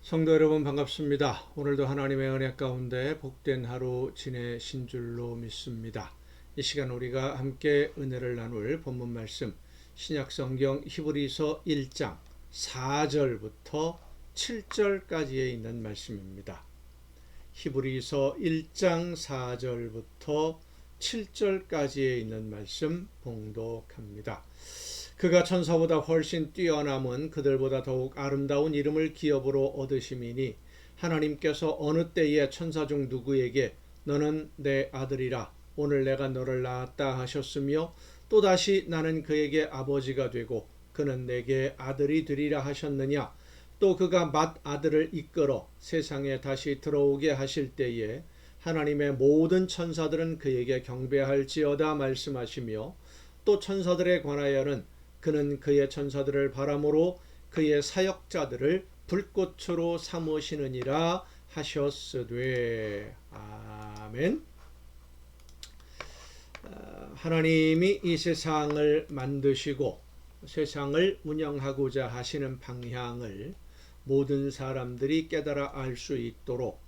성도 여러분 반갑습니다. 오늘도 하나님의 은혜 가운데 복된 하루 지내신 줄로 믿습니다. 이 시간 우리가 함께 은혜를 나눌 본문 말씀 신약성경 히브리서 1장 4절부터 7절까지에 있는 말씀입니다. 히브리서 1장 4절부터 7절까지에 있는 말씀 봉독합니다. 그가 천사보다 훨씬 뛰어남은 그들보다 더욱 아름다운 이름을 기업으로 얻으심이니 하나님께서 어느 때에 천사 중 누구에게 너는 내 아들이라 오늘 내가 너를 낳았다 하셨으며 또다시 나는 그에게 아버지가 되고 그는 내게 아들이 되리라 하셨느냐. 또 그가 맏아들을 이끌어 세상에 다시 들어오게 하실 때에 하나님의 모든 천사들은 그에게 경배할지어다 말씀하시며 또 천사들에 관하여는 그는 그의 천사들을 바람으로 그의 사역자들을 불꽃으로 삼으시느니라 하셨으되. 아멘. 하나님이 이 세상을 만드시고 세상을 운영하고자 하시는 방향을 모든 사람들이 깨달아 알 수 있도록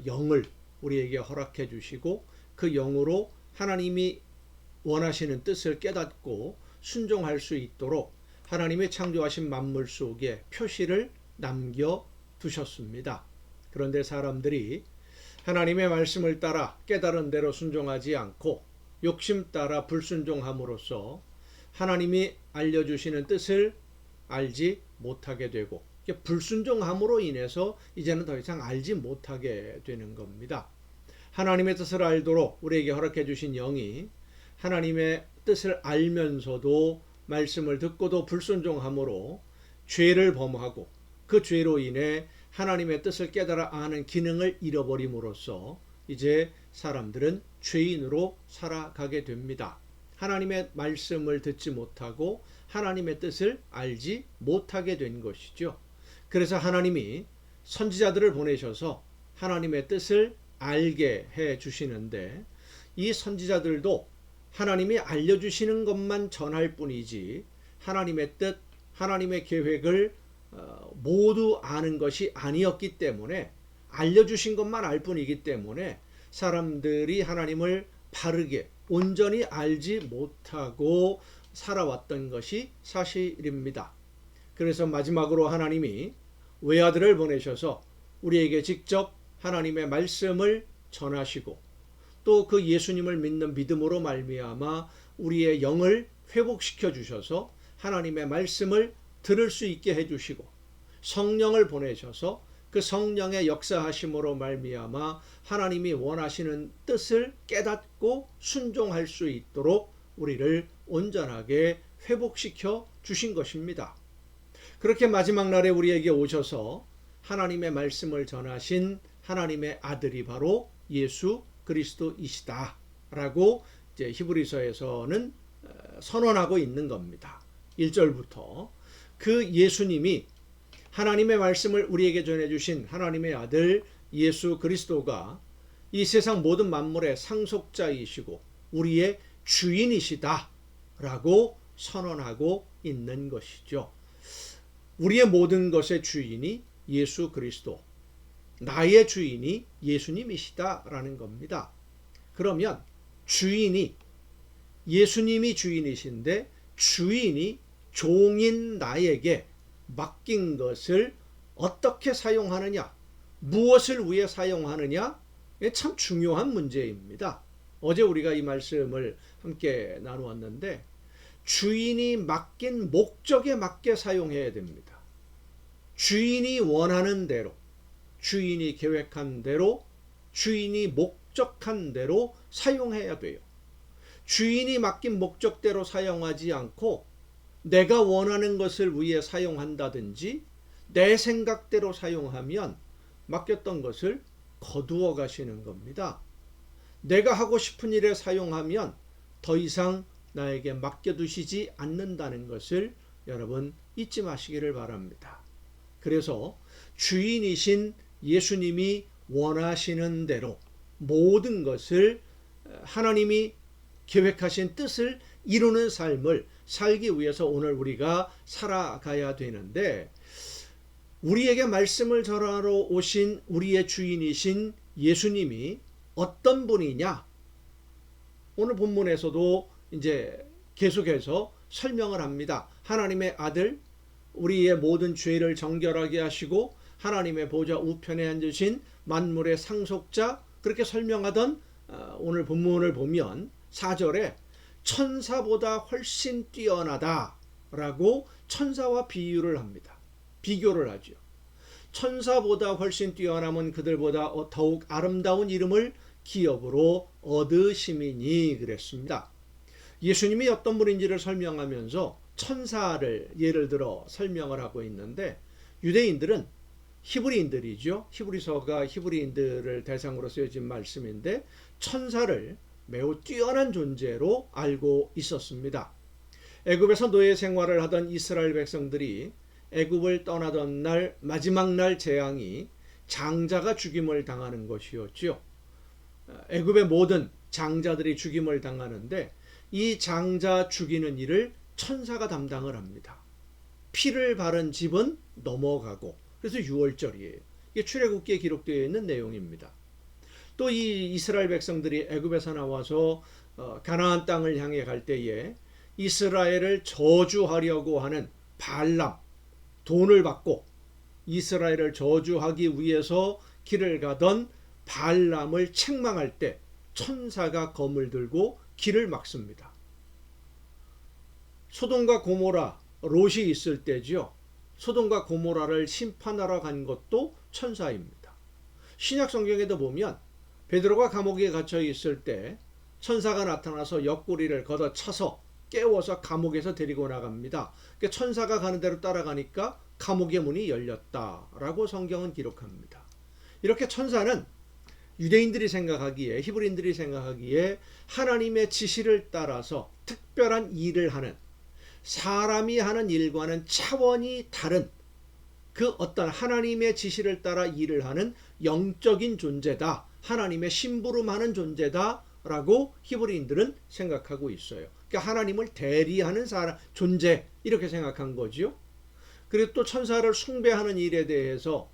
영을 우리에게 허락해 주시고 그 영으로 하나님이 원하시는 뜻을 깨닫고 순종할 수 있도록 하나님의 창조하신 만물 속에 표시를 남겨두셨습니다. 그런데 사람들이 하나님의 말씀을 따라 깨달은 대로 순종하지 않고 욕심 따라 불순종함으로써 하나님이 알려주시는 뜻을 알지 못하게 되고 불순종함으로 인해서 이제는 더 이상 알지 못하게 되는 겁니다. 하나님의 뜻을 알도록 우리에게 허락해 주신 영이 하나님의 뜻을 알면서도 말씀을 듣고도 불순종함으로 죄를 범하고 그 죄로 인해 하나님의 뜻을 깨달아 아는 기능을 잃어버림으로써 이제 사람들은 죄인으로 살아가게 됩니다. 하나님의 말씀을 듣지 못하고 하나님의 뜻을 알지 못하게 된 것이죠. 그래서 하나님이 선지자들을 보내셔서 하나님의 뜻을 알게 해 주시는데 이 선지자들도 하나님이 알려주시는 것만 전할 뿐이지 하나님의 뜻, 하나님의 계획을 모두 아는 것이 아니었기 때문에 알려주신 것만 알 뿐이기 때문에 사람들이 하나님을 바르게 온전히 알지 못하고 살아왔던 것이 사실입니다. 그래서 마지막으로 하나님이 외아들을 보내셔서 우리에게 직접 하나님의 말씀을 전하시고 또 그 예수님을 믿는 믿음으로 말미암아 우리의 영을 회복시켜 주셔서 하나님의 말씀을 들을 수 있게 해주시고 성령을 보내셔서 그 성령의 역사하심으로 말미암아 하나님이 원하시는 뜻을 깨닫고 순종할 수 있도록 우리를 온전하게 회복시켜 주신 것입니다. 그렇게 마지막 날에 우리에게 오셔서 하나님의 말씀을 전하신 하나님의 아들이 바로 예수 그리스도이시다라고 이제 히브리서에서는 선언하고 있는 겁니다. 1절부터 그 예수님이 하나님의 말씀을 우리에게 전해주신 하나님의 아들 예수 그리스도가 이 세상 모든 만물의 상속자이시고 우리의 주인이시다라고 선언하고 있는 것이죠. 우리의 모든 것의 주인이 예수 그리스도, 나의 주인이 예수님이시다라는 겁니다. 그러면 주인이 예수님이 주인이신데 주인이 종인 나에게 맡긴 것을 어떻게 사용하느냐, 무엇을 위해 사용하느냐, 참 중요한 문제입니다. 어제 우리가 이 말씀을 함께 나누었는데 주인이 맡긴 목적에 맞게 사용해야 됩니다. 주인이 원하는 대로, 주인이 계획한 대로, 주인이 목적한 대로 사용해야 돼요. 주인이 맡긴 목적대로 사용하지 않고 내가 원하는 것을 위해 사용한다든지 내 생각대로 사용하면 맡겼던 것을 거두어 가시는 겁니다. 내가 하고 싶은 일에 사용하면 더 이상 나에게 맡겨두시지 않는다는 것을 여러분 잊지 마시기를 바랍니다. 그래서 주인이신 예수님이 원하시는 대로 모든 것을 하나님이 계획하신 뜻을 이루는 삶을 살기 위해서 오늘 우리가 살아가야 되는데 우리에게 말씀을 전하러 오신 우리의 주인이신 예수님이 어떤 분이냐? 오늘 본문에서도 이제 계속해서 설명을 합니다. 하나님의 아들, 우리의 모든 죄를 정결하게 하시고 하나님의 보좌 우편에 앉으신 만물의 상속자, 그렇게 설명하던 오늘 본문을 보면 4절에 천사보다 훨씬 뛰어나다라고 천사와 비유를 합니다. 비교를 하죠. 천사보다 훨씬 뛰어남은 그들보다 더욱 아름다운 이름을 기업으로 얻으심이니 그랬습니다. 예수님이 어떤 분인지를 설명하면서 천사를 예를 들어 설명을 하고 있는데, 유대인들은 히브리인들이죠. 히브리서가 히브리인들을 대상으로 쓰여진 말씀인데 천사를 매우 뛰어난 존재로 알고 있었습니다. 애굽에서 노예 생활을 하던 이스라엘 백성들이 애굽을 떠나던 날 마지막 날 재앙이 장자가 죽임을 당하는 것이었죠. 애굽의 모든 장자들이 죽임을 당하는데 이 장자 죽이는 일을 천사가 담당을 합니다. 피를 바른 집은 넘어가고, 그래서 6월절이에요. 이게 출애굽기에 기록되어 있는 내용입니다. 또 이 이스라엘 백성들이 애굽에서 나와서 가나안 땅을 향해 갈 때에 이스라엘을 저주하려고 하는 발람, 돈을 받고 이스라엘을 저주하기 위해서 길을 가던 발람을 책망할 때 천사가 검을 들고 길을 막습니다. 소돔과 고모라, 롯이 있을 때죠. 소돔과 고모라를 심판하러 간 것도 천사입니다. 신약 성경에도 보면 베드로가 감옥에 갇혀 있을 때 천사가 나타나서 옆구리를 걷어차서 깨워서 감옥에서 데리고 나갑니다. 천사가 가는 대로 따라가니까 감옥의 문이 열렸다라고 성경은 기록합니다. 이렇게 천사는 유대인들이 생각하기에, 히브리인들이 생각하기에 하나님의 지시를 따라서 특별한 일을 하는, 사람이 하는 일과는 차원이 다른 그 어떤 하나님의 지시를 따라 일을 하는 영적인 존재다, 하나님의 심부름하는 존재다라고 히브리인들은 생각하고 있어요. 그러니까 하나님을 대리하는 존재, 이렇게 생각한 거죠. 그리고 또 천사를 숭배하는 일에 대해서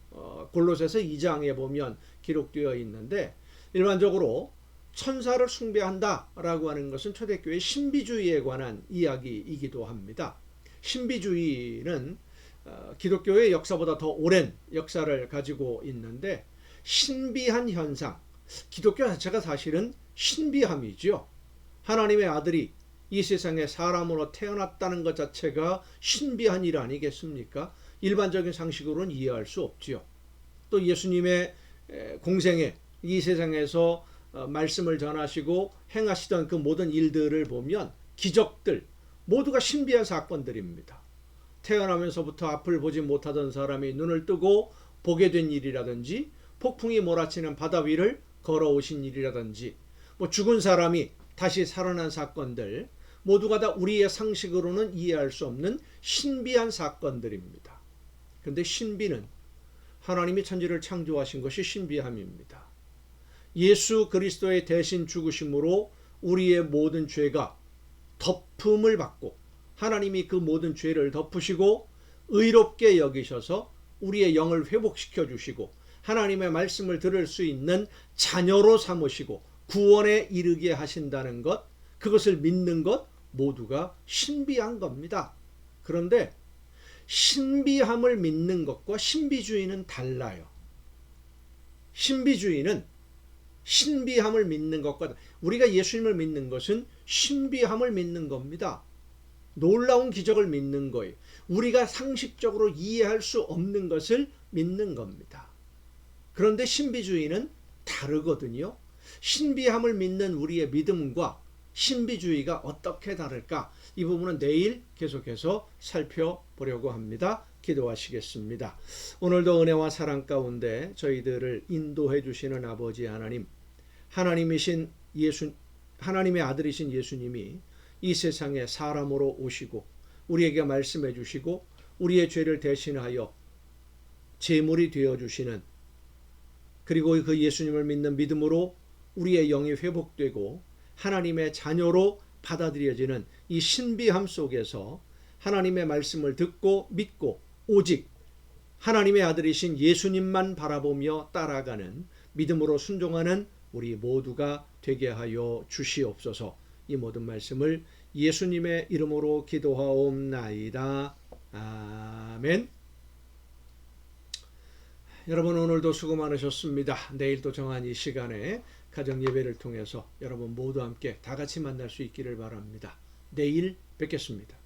골로새서 2장에 보면 기록되어 있는데, 일반적으로 천사를 숭배한다라고 하는 것은 초대교회 신비주의에 관한 이야기이기도 합니다. 신비주의는 기독교의 역사보다 더 오랜 역사를 가지고 있는데, 신비한 현상, 기독교 자체가 사실은 신비함이죠. 하나님의 아들이 이 세상에 사람으로 태어났다는 것 자체가 신비한 일 아니겠습니까? 일반적인 상식으로는 이해할 수 없지요. 또 예수님의 공생에 이 세상에서 말씀을 전하시고 행하시던 그 모든 일들을 보면 기적들 모두가 신비한 사건들입니다. 태어나면서부터 앞을 보지 못하던 사람이 눈을 뜨고 보게 된 일이라든지, 폭풍이 몰아치는 바다 위를 걸어오신 일이라든지, 죽은 사람이 다시 살아난 사건들, 모두가 다 우리의 상식으로는 이해할 수 없는 신비한 사건들입니다. 그런데 신비는 하나님이 천지를 창조하신 것이 신비함입니다. 예수 그리스도의 대신 죽으심으로 우리의 모든 죄가 덮음을 받고 하나님이 그 모든 죄를 덮으시고 의롭게 여기셔서 우리의 영을 회복시켜 주시고 하나님의 말씀을 들을 수 있는 자녀로 삼으시고 구원에 이르게 하신다는 것, 그것을 믿는 것 모두가 신비한 겁니다. 그런데 신비함을 믿는 것과 신비주의는 달라요. 신비주의는 신비함을 믿는 것과, 우리가 예수님을 믿는 것은 신비함을 믿는 겁니다. 놀라운 기적을 믿는 거예요. 우리가 상식적으로 이해할 수 없는 것을 믿는 겁니다. 그런데 신비주의는 다르거든요. 신비함을 믿는 우리의 믿음과 신비주의가 어떻게 다를까? 이 부분은 내일 계속해서 살펴보려고 합니다. 기도하시겠습니다. 오늘도 은혜와 사랑 가운데 저희들을 인도해 주시는 아버지 하나님, 하나님의 아들이신 예수님이 이 세상에 사람으로 오시고 우리에게 말씀해 주시고 우리의 죄를 대신하여 제물이 되어 주시는, 그리고 그 예수님을 믿는 믿음으로 우리의 영이 회복되고 하나님의 자녀로 받아들여지는 이 신비함 속에서 하나님의 말씀을 듣고 믿고 오직 하나님의 아들이신 예수님만 바라보며 따라가는 믿음으로 순종하는 우리 모두가 되게 하여 주시옵소서. 이 모든 말씀을 예수님의 이름으로 기도하옵나이다. 아멘. 여러분 오늘도 수고 많으셨습니다. 내일도 정한 이 시간에 가정 예배를 통해서 여러분 모두 함께 다 같이 만날 수 있기를 바랍니다. 내일 뵙겠습니다.